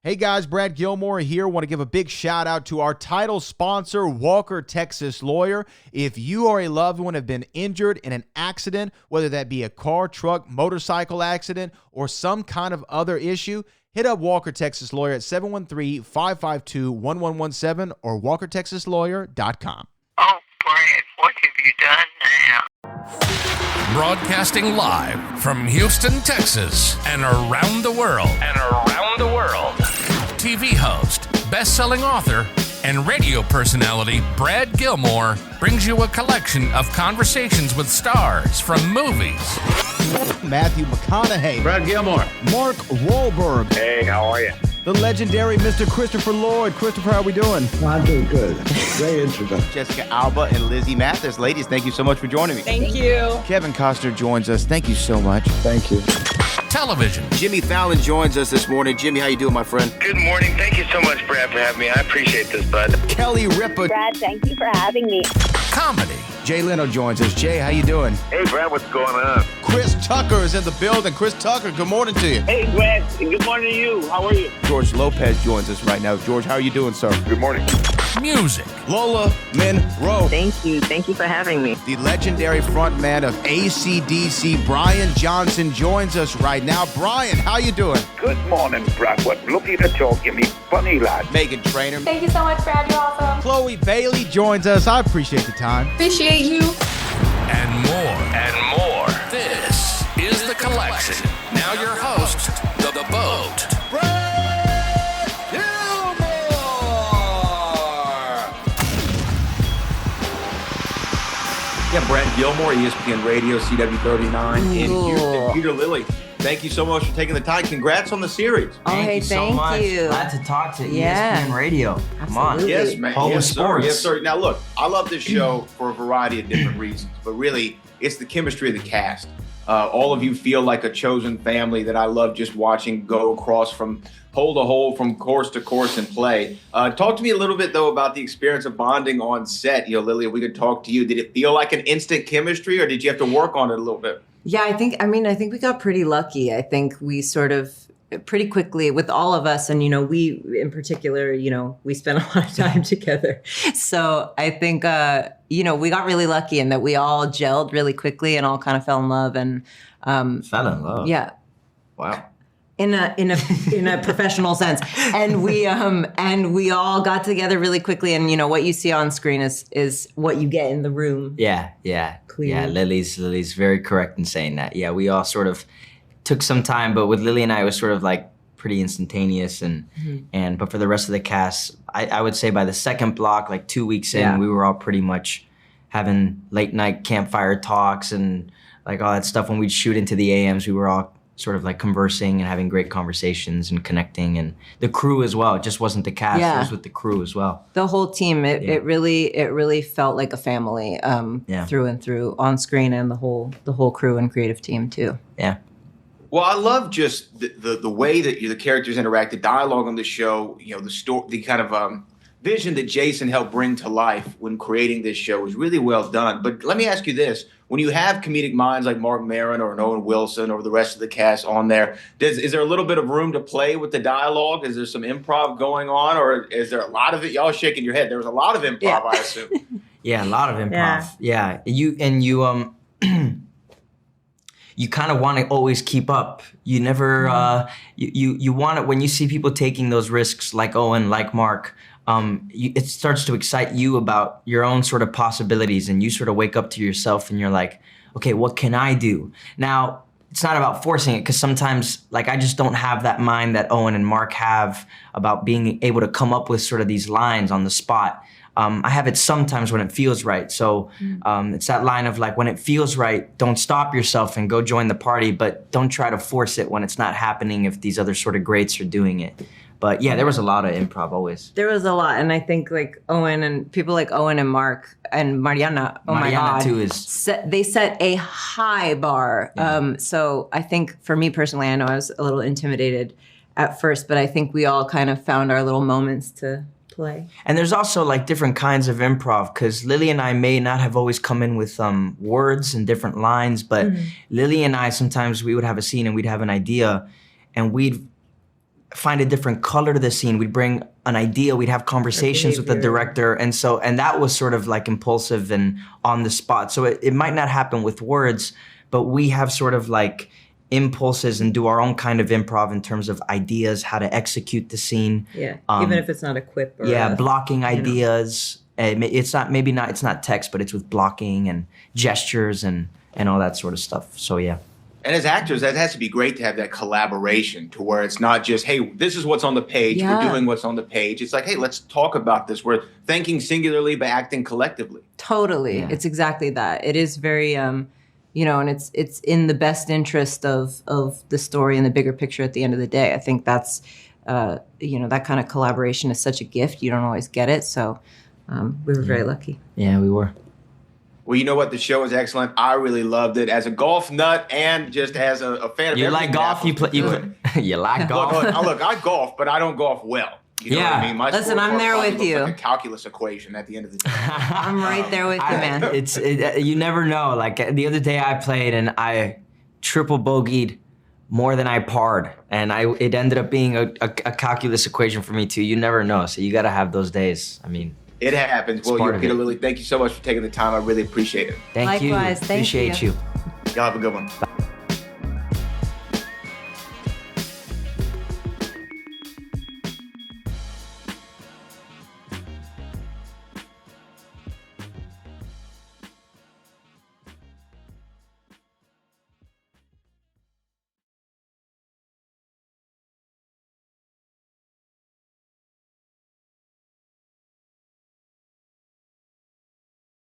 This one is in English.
Hey guys, Brad Gilmore here. Want to give a big shout out to our title sponsor, Walker Texas Lawyer. If you or a loved one have been injured in an accident, whether that be a car, truck, motorcycle accident, or some kind of other issue, hit up Walker Texas Lawyer at 713-552-1117 or walkertexaslawyer.com. Oh, Brad, what have you done now? Broadcasting live from Houston, Texas, and around the world. TV host, best-selling author, and radio personality Brad Gilmore brings you a collection of conversations with stars from movies. Matthew McConaughey. Brad Gilmore. Mark Wahlberg. Hey, how are you? The legendary Mr. Christopher Lloyd. Christopher, how are we doing? I'm doing good. Great introduction. Jessica Alba and Lizzie Mathis. Ladies, thank you so much for joining me. Thank you. Kevin Costner joins us. Thank you so much. Thank you. Television. Jimmy Fallon joins us this morning. Jimmy, how you doing, my friend? Good morning. Thank you so much, Brad, for having me. I appreciate this, bud. Kelly Ripa. Brad, thank you for having me. Comedy. Jay Leno joins us. Jay, how you doing? Hey, Brad, what's going on? Chris Tucker is in the building. Chris Tucker, good morning to you. Hey, Brad, and good morning to you. How are you? George Lopez joins us right now. George, how are you doing, sir? Good morning. Music. Lola Monroe. Thank you. Thank you for having me. The legendary frontman of AC/DC, Brian Johnson, joins us right now. Brian, how you doing? Good morning, Brad. What lovely to talk. You me funny lad. Megan Trainor. Thank you so much, Brad. You're awesome. Chloe Bailey joins us. I appreciate the time. Appreciate you. And more. This is The Collection. Now your host, The Boat. Brad Gilmore! Yeah, Brad Gilmore, ESPN Radio, CW39 in Houston. Peter Lilli, thank you so much for taking the time. Congrats on the series. Thank you so much. Glad to talk to ESPN Radio. Come on. Yes, man. Home yes, of sports. Sir. Yes, sir. Now, look, I love this show for a variety of different reasons, but really, it's the chemistry of the cast. All of you feel like a chosen family that I love just watching go across from hole to hole, from course to course and play. Talk to me a little bit, though, about the experience of bonding on set. You know, Lilli, if we could talk to you. Did it feel like an instant chemistry, or did you have to work on it a little bit? Yeah, I think we got pretty lucky. I think we sort of pretty quickly with all of us, and, you know, we in particular, you know, we spent a lot of time together. So I think, you know, we got really lucky in that we all gelled really quickly and all kind of fell in love and fell in love. Yeah. Wow. In a professional sense, and we all got together really quickly, and you know what you see on screen is what you get in the room. Yeah. Clearly. Yeah, Lilli's very correct in saying that. Yeah, we all sort of took some time, but with Lilli and I, it was sort of like pretty instantaneous, but for the rest of the cast, I would say by the second block, like 2 weeks in, we were all pretty much having late night campfire talks and like all that stuff. When we'd shoot into the AMs, we were all sort of like conversing and having great conversations and connecting, and the crew as well. It just wasn't the cast, it was with the crew as well. The whole team, it really felt like a family through and through on screen, and the whole crew and creative team too. Yeah. Well, I love just the way that the characters interact, the dialogue on the show, you know, the story, the kind of vision that Jason helped bring to life when creating this show was really well done. But let me ask you this. When you have comedic minds like Mark Maron or Owen Wilson or the rest of the cast on there, is there a little bit of room to play with the dialogue? Is there some improv going on, or is there a lot of it? Y'all shaking your head. There was a lot of improv, I assume. Yeah, a lot of improv. Yeah. You you kind of want to always keep up. You never, you want it when you see people taking those risks like Owen, like Mark, it starts to excite you about your own sort of possibilities, and you sort of wake up to yourself and you're like, okay, what can I do? Now, it's not about forcing it, because sometimes, like, I just don't have that mind that Owen and Mark have about being able to come up with sort of these lines on the spot. I have it sometimes when it feels right. So it's that line of like, when it feels right, don't stop yourself and go join the party, but don't try to force it when it's not happening if these other sort of greats are doing it. But yeah, there was a lot of improv always. There was a lot. And I think like Owen and people like Owen and Mark and Mariana, my God, too they set a high bar. Yeah. So I think for me personally, I know I was a little intimidated at first, but I think we all kind of found our little moments to play. And there's also like different kinds of improv, because Lilli and I may not have always come in with words and different lines, but Lilli and I, sometimes we would have a scene and we'd have an idea, and we'd find a different color to the scene. We'd bring an idea. We'd have conversations with the director. And that was sort of like impulsive and on the spot. So it might not happen with words, but we have sort of like impulses and do our own kind of improv in terms of ideas, how to execute the scene. Yeah, even if it's not a quip or blocking ideas. It's not text, but it's with blocking and gestures and all that sort of stuff. So yeah. And as actors, that has to be great to have that collaboration to where it's not just, hey, this is what's on the page. Yeah. We're doing what's on the page. It's like, hey, let's talk about this. We're thinking singularly but acting collectively. Totally. Yeah. It's exactly that. It is very, and it's in the best interest of the story and the bigger picture at the end of the day. I think that's, that kind of collaboration is such a gift. You don't always get it. So we were very lucky. Yeah, we were. Well, you know what? The show is excellent. I really loved it. As a golf nut and just as a fan of you like golf? You like golf? Look, I golf, but I don't golf well. You know what I mean? Listen, I'm there with you. Like a calculus equation at the end of the day. I'm right there with you, man. You never know. Like the other day I played and I triple bogeyed more than I parred. And it ended up being a calculus equation for me too. You never know. So you got to have those days. I mean. It happens. Well, Peter, Lilli, thank you so much for taking the time. I really appreciate it. Thank you. Likewise. Thank Appreciate you. Y'all have a good one. Bye.